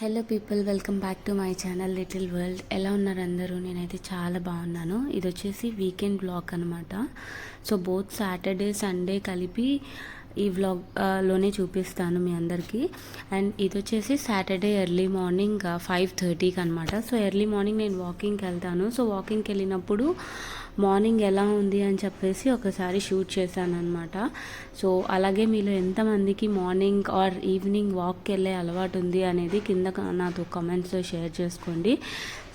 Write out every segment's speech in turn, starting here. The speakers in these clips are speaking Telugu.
Hello people, welcome back to my channel little world. ఎలా ఉన్నారు అందరూ? నేనైతే చాలా బాగున్నాను. ఇది వచ్చేసి వీకెండ్ బ్లాగ్ అనమాట. సో బోత్ సాటర్డే సండే కలిపి ఈ వ్లాగ్ లోనే చూపిస్తాను మీ అందరికీ. అండ్ ఇది వచ్చేసి సాటర్డే ఎర్లీ మార్నింగ్ 5:30కి అనమాట. సో ఎర్లీ మార్నింగ్ నేను వాకింగ్కి వెళ్తాను. సో వాకింగ్కి వెళ్ళినప్పుడు మార్నింగ్ ఎలా ఉంది అని చెప్పేసి ఒకసారి షూట్ చేశాను అనమాట. సో అలాగే మీలో ఎంతమందికి మార్నింగ్ ఆర్ ఈవినింగ్ వాక్కి వెళ్ళే అలవాటు ఉంది అనేది కింద నాతో కామెంట్స్లో షేర్ చేసుకోండి.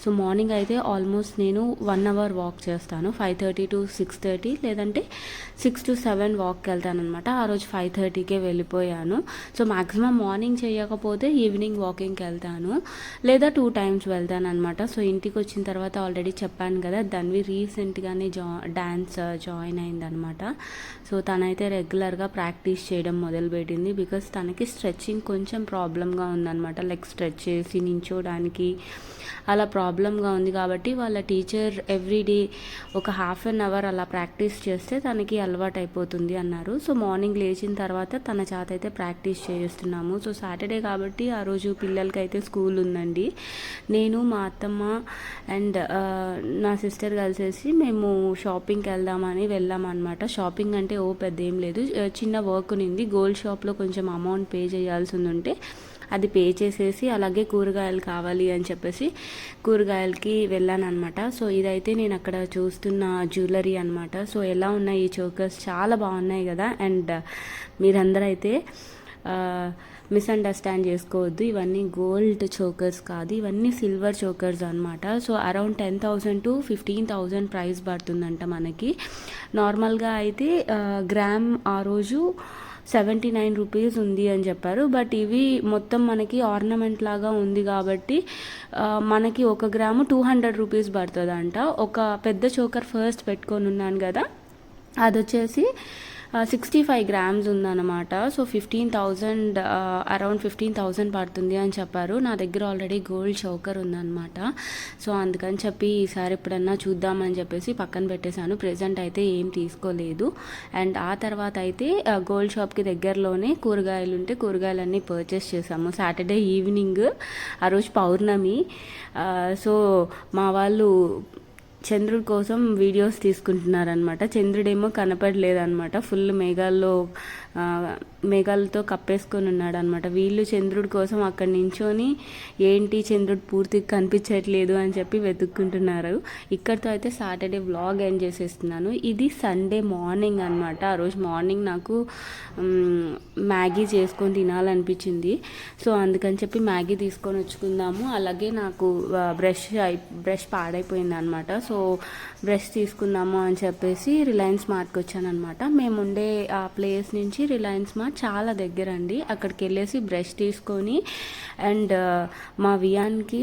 సో మార్నింగ్ అయితే ఆల్మోస్ట్ నేను 1 అవర్ వాక్ చేస్తాను. 5:30 to 6:30 లేదంటే 6 to 7 వాక్కి వెళ్తాను అనమాట. ఆ రోజు 5:30కే వెళ్ళిపోయాను. సో మ్యాక్సిమం మార్నింగ్ చేయకపోతే ఈవినింగ్ వాకింగ్కి వెళ్తాను, లేదా 2 times వెళ్తాను అనమాట. సో ఇంటికి వచ్చిన తర్వాత ఆల్రెడీ చెప్పాను కదా, ధన్వి రీసెంట్గానే డ్యాన్స్ జాయిన్ అయిందనమాట. సో తనైతే రెగ్యులర్గా ప్రాక్టీస్ చేయడం మొదలుపెట్టింది. బికాస్ తనకి స్ట్రెచ్చింగ్ కొంచెం ప్రాబ్లమ్గా ఉందన్నమాట. లైక్ స్ట్రెచ్ చేసి నించోడానికి అలా ప్రాబ్లమ్గా ఉంది. కాబట్టి వాళ్ళ టీచర్ ఎవ్రీడే ఒక ½ an hour అలా ప్రాక్టీస్ చేస్తే తనకి అలవాటు అయిపోతుంది అన్నారు. సో మార్నింగ్ లేచిన తర్వాత తన చేత అయితే ప్రాక్టీస్ చేస్తున్నాము. సో సాటర్డే కాబట్టి ఆ రోజు పిల్లలకైతే స్కూల్ ఉందండి. నేను, మా అత్తమ్మ అండ్ నా సిస్టర్ కలిసేసి మేము షాపింగ్కి వెళ్దామని వెళ్ళామన్నమాట. షాపింగ్ అంటే పెద్ద ఏం లేదు, చిన్న వర్క్ ఉంది. గోల్డ్ షాప్లో కొంచెం అమౌంట్ పే చేయాల్సి ఉంటే అది పే చేసేసి, అలాగే కూరగాయలు కావాలి అని చెప్పేసి కూరగాయలకి వెళ్ళాను అనమాట. సో ఇదైతే నేను అక్కడ చూస్తున్న జ్యువెలరీ అనమాట. సో ఎలా ఉన్నాయి ఈ చోకర్స్? చాలా బాగున్నాయి కదా. అండ్ మీరందరూ అయితే మిస్అండర్స్టాండ్ చేసుకోవద్దు, ఇవన్నీ గోల్డ్ చోకర్స్ కాదు, ఇవన్నీ సిల్వర్ చోకర్స్ అనమాట. సో అరౌండ్ 10,000 to 15,000 ప్రైస్ పడుతుందంట మనకి. నార్మల్గా అయితే గ్రామ్ ఆ రోజు 79 రూపీస్ ఉంది అని చెప్పారు. బట్ ఇవి మొత్తం మనకి ఆర్నమెంట్ లాగా ఉంది కాబట్టి మనకి 1 గ్రాము 200 రూపీస్ పడుతుందంట. ఒక పెద్ద చోకర్ ఫస్ట్ పెట్టుకొని ఉన్నాను కదా, అది వచ్చేసి 65 grams ఉందన్నమాట. సో 15,000 అరౌండ్ 15,000 పడుతుంది అని చెప్పారు. నా దగ్గర ఆల్రెడీ గోల్డ్ చోకర్ ఉందన్నమాట. సో అందుకని చెప్పి ఈసారి ఎప్పుడన్నా చూద్దామని చెప్పేసి పక్కన పెట్టేశాను. ప్రెజెంట్ అయితే ఏం తీసుకోలేదు. అండ్ ఆ తర్వాత అయితే గోల్డ్ షాప్కి దగ్గరలోనే కూరగాయలు ఉంటే కూరగాయలన్నీ పర్చేస్ చేసాము. సాటర్డే ఈవినింగ్, ఆ రోజు పౌర్ణమి. సో మా వాళ్ళు చంద్రుడి కోసం వీడియోస్ తీసుకుంటున్నారనమాట. చంద్రుడేమో కనపడలేదన్నమాట, ఫుల్ మేఘాలతో కప్పేసుకొని ఉన్నాడు అనమాట. వీళ్ళు చంద్రుడి కోసం అక్కడ నించొని ఏంటి చంద్రుడు పూర్తిగా కనిపించట్లేదు అని చెప్పి వెతుక్కుంటున్నారు. ఇక్కడితో అయితే సాటర్డే వ్లాగ్ ఎండ్ చేసేస్తున్నాను. ఇది సండే మార్నింగ్ అనమాట. ఆ రోజు మార్నింగ్ నాకు మ్యాగీ చేసుకొని తినాలనిపించింది. సో అందుకని చెప్పి మ్యాగీ తీసుకొని వచ్చుకుందాము. అలాగే నాకు బ్రష్ పాడైపోయింది అనమాట. సో బ్రష్ తీసుకుందాము అని చెప్పేసి రిలయన్స్ మార్ట్కి వచ్చాను అనమాట. మేము ఉండే ఆ ప్లేస్ నుంచి రిలయన్స్ మార్ట్ చాలా దగ్గర అండి. అక్కడికి వెళ్ళేసి బ్రష్ తీసుకొని, అండ్ మా వియాన్కి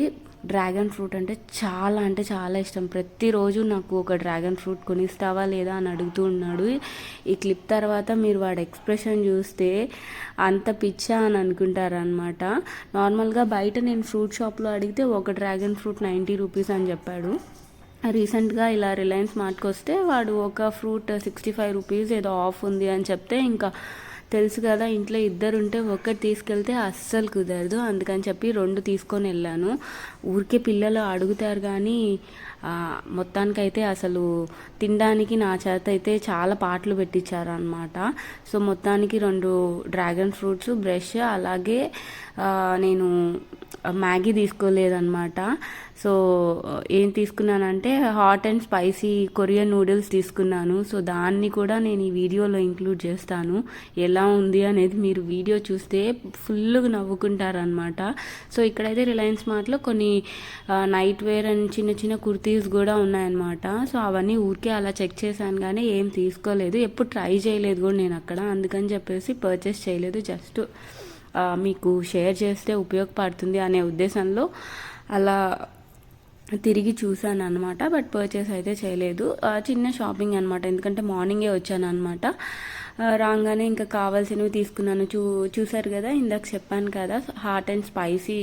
డ్రాగన్ ఫ్రూట్ అంటే చాలా ఇష్టం. ప్రతిరోజు నాకు ఒక డ్రాగన్ ఫ్రూట్ కొనిస్తావా లేదా అని అడుగుతూ ఉన్నాడు. ఈ క్లిప్ తర్వాత మీరు వాడి ఎక్స్ప్రెషన్ చూస్తే అంత పిచ్చా అని అనుకుంటారనమాట. నార్మల్గా బయట నేను ఫ్రూట్ షాప్లో అడిగితే ఒక డ్రాగన్ ఫ్రూట్ 90 రూపీస్ అని చెప్పాడు. రీసెంట్గా ఇలా రిలయన్స్ మార్ట్కి వస్తే వాడు ఒక ఫ్రూట్ 65 రూపీస్ ఏదో ఆఫ్ ఉంది అని చెప్తే, ఇంకా తెలుసు కదా ఇంట్లో ఇద్దరు ఉంటే ఒకటి తీసుకెళ్తే అస్సలు కుదరదు. అందుకని చెప్పి 2 తీసుకొని వెళ్ళాను. ఊరికే పిల్లలు అడుగుతారు కానీ మొత్తానికైతే అసలు తినడానికి నా చేత అయితే చాలా పాటలు పెట్టించారు అనమాట. సో మొత్తానికి 2 డ్రాగన్ ఫ్రూట్స్, బ్రష్, అలాగే నేను మ్యాగీ తీసుకోలేదన్నమాట. సో ఏం తీసుకున్నానంటే hot and spicy Korean noodles తీసుకున్నాను. సో దాన్ని కూడా నేను ఈ వీడియోలో ఇంక్లూడ్ చేస్తాను. ఎలా ఉంది అనేది మీరు వీడియో చూస్తే ఫుల్గా నవ్వుకుంటారనమాట. సో ఇక్కడైతే రిలయన్స్ మార్ట్లో కొన్ని నైట్ వేర్ అండ్ చిన్న కుర్తీస్ కూడా ఉన్నాయన్నమాట. సో అవన్నీ ఊరికే అలా చెక్ చేశాను కానీ ఏం తీసుకోలేదు. ఎప్పుడు ట్రై చేయలేదు కూడా నేను అక్కడ, అందుకని చెప్పేసి పర్చేస్ చేయలేదు. జస్ట్ మీకు షేర్ చేస్తే ఉపయోగపడుతుంది అనే ఉద్దేశంలో అలా తిరిగి చూసాను అనమాట. బట్ పర్చేస్ అయితే చేయలేదు. చిన్న షాపింగ్ అనమాట, ఎందుకంటే మార్నింగే వచ్చాను అనమాట. రాగానే ఇంకా కావాల్సినవి తీసుకున్నాను. చూసారు కదా, ఇందాక చెప్పాను కదా, హాట్ అండ్ స్పైసీ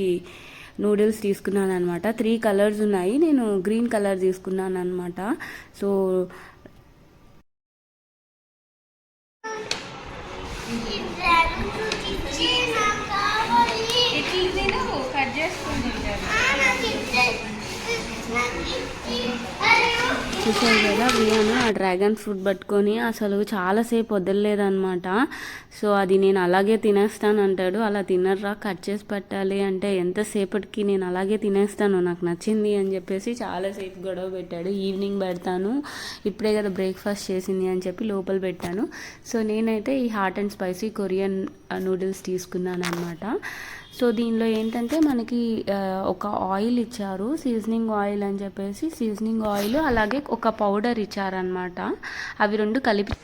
నూడిల్స్ తీసుకున్నాను అనమాట. 3 కలర్స్ ఉన్నాయి. నేను గ్రీన్ కలర్ తీసుకున్నాను అనమాట. సో కట్ చేసి చూసారు కదా రియాను ఆ డ్రాగన్ ఫ్రూట్ పట్టుకొని అసలు చాలాసేపు వదలలేదన్నమాట. సో అది నేను అలాగే తినేస్తాను అంటాడు. అలా తినర్రా, కట్ చేసి పెట్టాలి అంటే ఎంతసేపటికి నేను అలాగే తినేస్తాను, నాకు నచ్చింది అని చెప్పేసి చాలాసేపు గొడవ పెట్టాడు. ఈవినింగ్ పెడతాను, ఇప్పుడే కదా బ్రేక్ఫాస్ట్ చేసింది అని చెప్పి లోపల పెట్టాను. సో నేనైతే ఈ hot and spicy Korean noodles తీసుకున్నాను అనమాట. సో దీనిలో ఏంటంటే మనకి ఒక ఆయిల్ ఇచ్చారు, సీజనింగ్ ఆయిల్ అని చెప్పేసి సీజనింగ్ ఆయిల్, అలాగే ఒక పౌడర్ ఇచ్చారనమాట. అవి రెండు కలిపి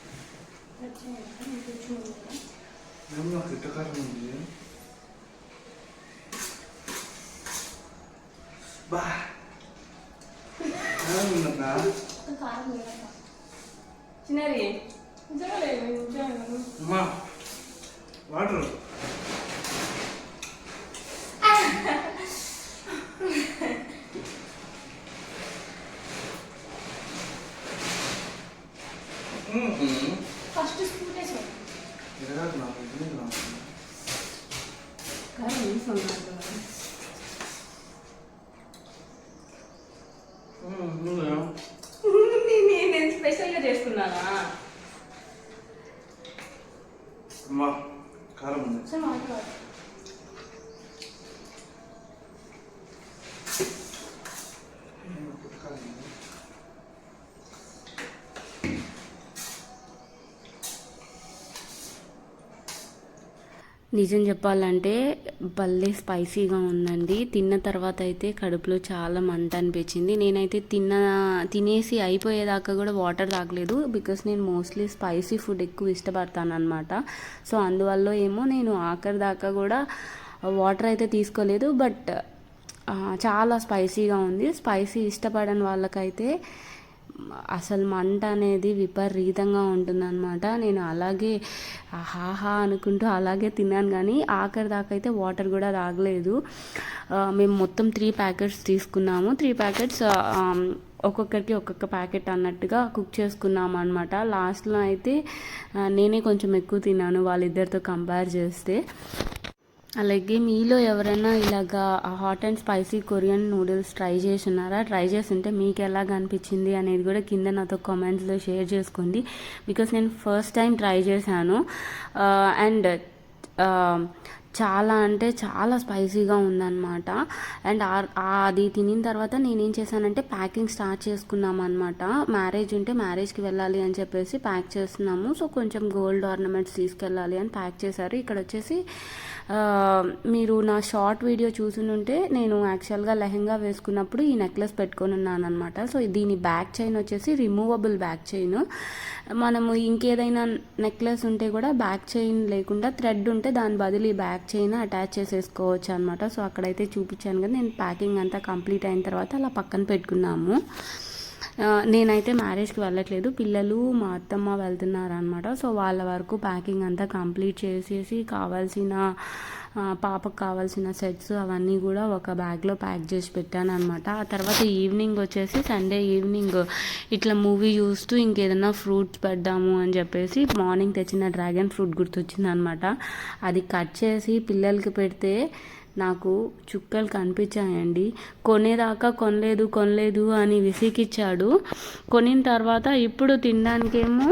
వాటర్ ఫస్ట్ స్పూన్ వేసాను. నేను స్పెషల్గా చేసుకున్నానా? అమ్మా కారం ఉంది. సార్ మాట్లాడు. నిజం చెప్పాలంటే భలే స్పైసీగా ఉందండి. తిన్న తర్వాత అయితే కడుపులో చాలా మంట అనిపించింది. నేనైతే తినేసి అయిపోయేదాకా కూడా వాటర్ తాగలేదు, బికాస్ నేను మోస్ట్లీ స్పైసీ ఫుడ్ ఎక్కువ ఇష్టపడతాను అనమాట. సో అందువల్ల ఏమో నేను ఆఖరి దాకా కూడా వాటర్ అయితే తీసుకోలేదు. బట్ చాలా స్పైసీగా ఉంది. స్పైసీ ఇష్టపడని వాళ్ళకైతే అసలు మంట అనేది విపరీతంగా ఉంటుందన్నమాట. నేను అలాగే హాహా అనుకుంటూ అలాగే తిన్నాను, కానీ ఆఖరి దాకా అయితే వాటర్ కూడా తాగలేదు. మేము మొత్తం 3 ప్యాకెట్స్ తీసుకున్నాము. 3 ప్యాకెట్స్ ఒక్కొక్కరికి ఒక్కొక్క ప్యాకెట్ అన్నట్టుగా కుక్ చేసుకున్నాము అనమాట. లాస్ట్లో అయితే నేనే కొంచెం ఎక్కువ తిన్నాను వాళ్ళిద్దరితో కంపేర్ చేస్తే. అలాగే మీలో ఎవరైనా ఇలాగా hot and spicy Korean noodles try చేసి ఉన్నారా? ట్రై చేస్తుంటే మీకు ఎలాగ అనిపించింది అనేది కూడా కింద నాతో కామెంట్స్లో షేర్ చేసుకోండి. బికాస్ నేను ఫస్ట్ టైం ట్రై చేశాను అండ్ చాలా అంటే చాలా స్పైసీగా ఉందన్నమాట. అండ్ అది తినిన తర్వాత నేనేం చేశానంటే ప్యాకింగ్ స్టార్ట్ చేసుకున్నాం అనమాట. మ్యారేజ్ ఉంటే మ్యారేజ్కి వెళ్ళాలి అని చెప్పేసి ప్యాక్ చేస్తున్నాము. సో కొంచెం గోల్డ్ ఆర్నమెంట్స్ తీసుకెళ్ళాలి అని ప్యాక్ చేశారు. ఇక్కడ వచ్చేసి మీరు నా షార్ట్ వీడియో చూసుంటే నేను యాక్చువల్గా లెహంగా వేసుకున్నప్పుడు ఈ నెక్లెస్ పెట్టుకొని ఉన్నాను అనమాట. సో దీని బ్యాక్ చైన్ వచ్చేసి రిమూవబుల్ బ్యాక్ చైన్. మనము ఇంకేదైనా నెక్లెస్ ఉంటే కూడా బ్యాక్ చైన్ లేకుండా థ్రెడ్ ఉంటే దాని బదులు ఈ బ్యాక్ చైన్ అటాచ్ చేసేసుకోవచ్చు అనమాట. సో అక్కడైతే చూపించాను కదా, నేను ప్యాకింగ్ అంతా కంప్లీట్ అయిన తర్వాత అలా పక్కన పెట్టుకున్నాము. నేనైతే మ్యారేజ్కి వెళ్ళట్లేదు, పిల్లలు మా అత్తమ్మ వెళ్తున్నారు అనమాట. సో వాళ్ళ వరకు ప్యాకింగ్ అంతా కంప్లీట్ చేసేసి కావాల్సిన పాపకు కావాల్సిన సెట్స్ అవన్నీ కూడా ఒక బ్యాగ్లో ప్యాక్ చేసి పెట్టాను అనమాట. ఆ తర్వాత ఈవినింగ్ వచ్చేసి సండే ఈవినింగ్ ఇట్లా మూవీ చూస్తూ ఇంకేదైనా ఫ్రూట్స్ పెడదాము అని చెప్పేసి మార్నింగ్ తెచ్చిన డ్రాగన్ ఫ్రూట్ గుర్తొచ్చింది అనమాట. అది కట్ చేసి పిల్లలకి పెడితే నాకు చుక్కలు కనిపించాయండి. కొనేదాకా కొనలేదు అని విసిగిచ్చాడు. కొనిన తర్వాత ఇప్పుడు తినడానికేమో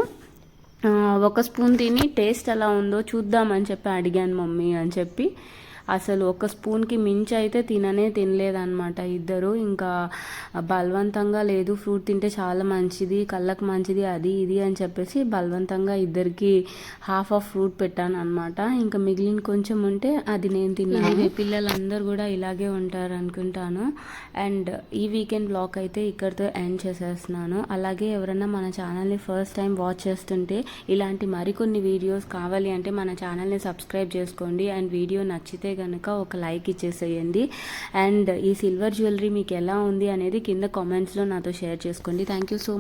ఒక స్పూన్ తిని టేస్ట్ ఎలా ఉందో చూద్దామని చెప్పి అడిగాను మమ్మీ అని చెప్పి. అసలు ఒక స్పూన్కి మించి అయితే తినలేదన్నమాట ఇద్దరు. ఇంకా బలవంతంగా లేదు ఫ్రూట్ తింటే చాలా మంచిది, కళ్ళకు మంచిది, అది ఇది అని చెప్పేసి బలవంతంగా ఇద్దరికి హాఫ్ ఆఫ్ ఫ్రూట్ పెట్టాను అనమాట. ఇంకా మిగిలిన కొంచెం ఉంటే అది నేను తిన్నాను. పిల్లలందరూ కూడా ఇలాగే ఉంటారు అనుకుంటాను. అండ్ ఈ వీకెండ్ బ్లాగ్ అయితే ఇక్కడితో ఎండ్ చేసేస్తున్నాను. అలాగే ఎవరైనా మన ఛానల్ని ఫస్ట్ టైం వాచ్ చేస్తుంటే ఇలాంటి మరికొన్ని వీడియోస్ కావాలి అంటే మన ఛానల్ని సబ్స్క్రైబ్ చేసుకోండి. అండ్ వీడియో నచ్చితే కనుక ఒక లైక్ ఇచ్చేసేయండి. అండ్ ఈ సిల్వర్ జ్యువెలరీ మీకు ఎలా ఉంది అనేది కింద కామెంట్స్లో నాతో షేర్ చేసుకోండి. Thank you so much.